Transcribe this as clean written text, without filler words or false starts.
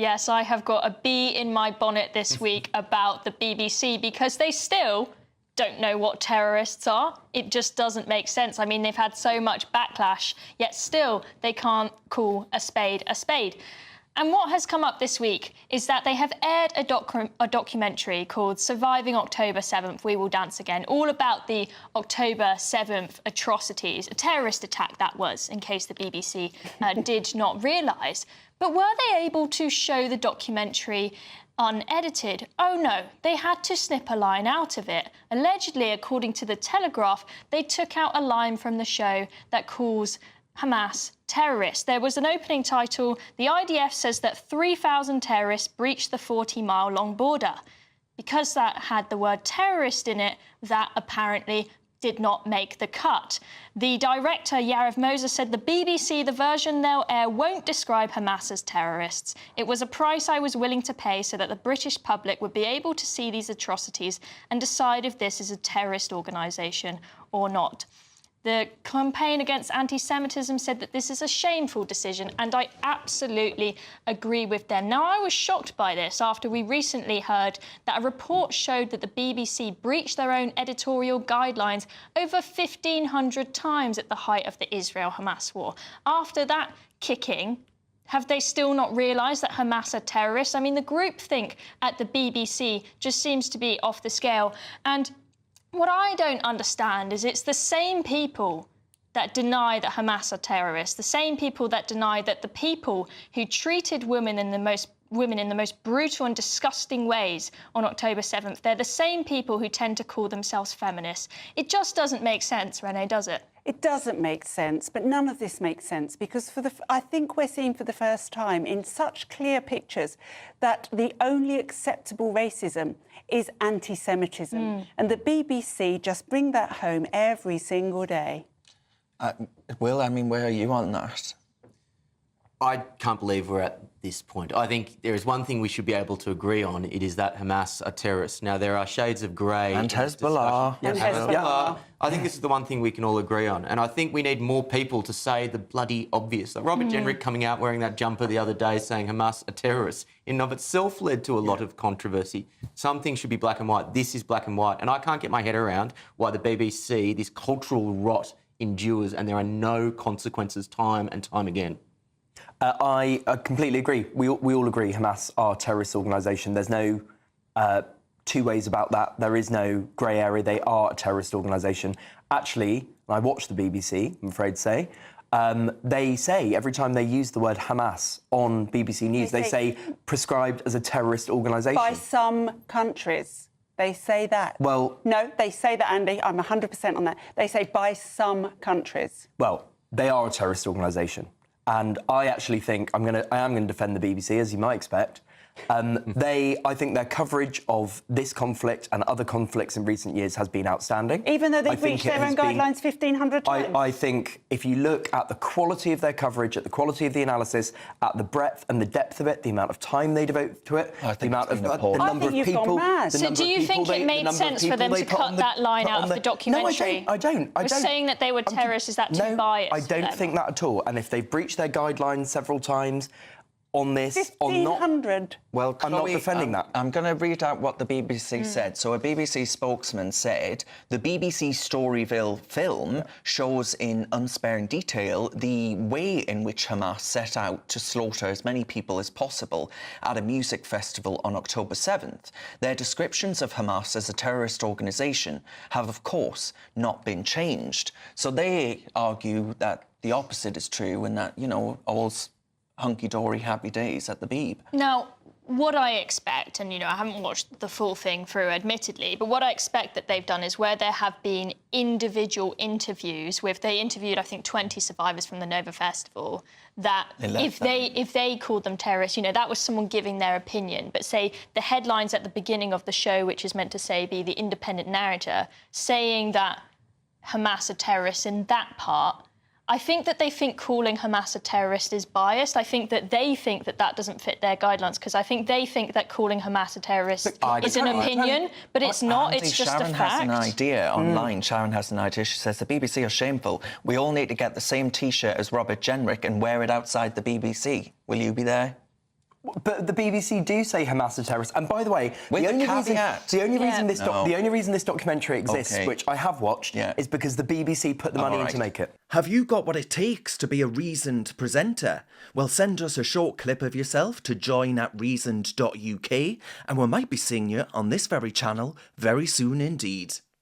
Yes, I have got a bee in my bonnet this week about the BBC because they still don't know what terrorists are. It just doesn't make sense. I mean, they've had so much backlash, yet still they can't call a spade a spade. And what has come up this week is that they have aired a documentary called Surviving October 7th, We Will Dance Again, all about the October 7th atrocities, a terrorist attack that was, in case the BBC did not realise. But were they able to show the documentary unedited? Oh no, they had to snip a line out of it. Allegedly, according to The Telegraph, they took out a line from the show that calls Hamas terrorists. There was an opening title, the IDF says that 3,000 terrorists breached the 40-mile-long border. Because that had the word terrorist in it, that apparently did not make the cut. The director, Yarav Moses, said the BBC, the version they'll air, won't describe Hamas as terrorists. It was a price I was willing to pay so that the British public would be able to see these atrocities and decide if this is a terrorist organisation or not. The campaign against anti-Semitism said that this is a shameful decision, and I absolutely agree with them. Now, I was shocked by this after we recently heard that a report showed that the BBC breached their own editorial guidelines over 1,500 times at the height of the Israel-Hamas war. After that kicking, have they still not realised that Hamas are terrorists? I mean, the groupthink at the BBC just seems to be off the scale. And what I don't understand is it's the same people that deny that Hamas are terrorists, the same people that deny that the people who treated women in the most brutal and disgusting ways on October 7th, they're the same people who tend to call themselves feminists. It just doesn't make sense, Renee, does it? It doesn't make sense, but none of this makes sense because I think we're seeing for the first time in such clear pictures that the only acceptable racism is anti-Semitism. And the BBC just bring that home every single day. Will, I mean, where are you on that? I can't believe we're at this point. I think there is one thing we should be able to agree on. It is that Hamas are terrorists. Now, there are shades of grey. And Hezbollah. And Hezbollah. Yeah. I think this is the one thing we can all agree on. And I think we need more people to say the bloody obvious. Like Robert Jenrick coming out wearing that jumper the other day saying Hamas are terrorists in and of itself led to a lot of controversy. Some things should be black and white. This is black and white. And I can't get my head around why the BBC, this cultural rot, endures and there are no consequences time and time again. I completely agree. We all agree Hamas are a terrorist organisation. There's no two ways about that. There is no grey area. They are a terrorist organisation. Actually, I watch the BBC, I'm afraid to say, they say every time they use the word Hamas on BBC News, they say prescribed as a terrorist organisation. By some countries. They say that. Well, no, they say that, Andy. I'm 100% on that. They say by some countries. Well, they are a terrorist organisation. And I actually think I am going to defend the BBC, as you might expect. I think their coverage of this conflict and other conflicts in recent years has been outstanding. Even though they've breached their own guidelines 1,500 times? I think if you look at the quality of their coverage, at the quality of the analysis, at the breadth and the depth of it, the amount of time they devote to it, the amount of the number of people... So do you think it made sense for them to cut that line out of the documentary? No, I don't. We're saying that they were terrorists, is that too biased? I don't think that at all. And if they've breached their guidelines several times on this... 1,500. Well, I'm not defending that. I'm going to read out what the BBC said. So a BBC spokesman said, the BBC Storyville film shows in unsparing detail the way in which Hamas set out to slaughter as many people as possible at a music festival on October 7th. Their descriptions of Hamas as a terrorist organisation have, of course, not been changed. So they argue that the opposite is true and that, you know, all's hunky-dory, happy days at the Beeb. Now, what I expect, and, you know, I haven't watched the full thing through, admittedly, but what I expect that they've done is where there have been individual interviews with, they interviewed, I think, 20 survivors from the Nova Festival, that if they called them terrorists, you know, that was someone giving their opinion. But say the headlines at the beginning of the show, which is meant to say be the independent narrator, saying that Hamas are terrorists in that part, I think that they think calling Hamas a terrorist is biased. I think that they think that that doesn't fit their guidelines, because I think they think that calling Hamas a terrorist is an opinion, but it's not, it's just a fact. Sharon has an idea online. Sharon has an idea. She says, the BBC are shameful. We all need to get the same T-shirt as Robert Jenrick and wear it outside the BBC. Will you be there? But the BBC do say Hamas are terrorists. And by the way, With the a only caveat. reason this documentary exists, Okay. which I have watched, is because the BBC put the money in to make it. Have you got what it takes to be a reasoned presenter? Well, send us a short clip of yourself to join@reasoned.uk and we might be seeing you on this very channel very soon indeed.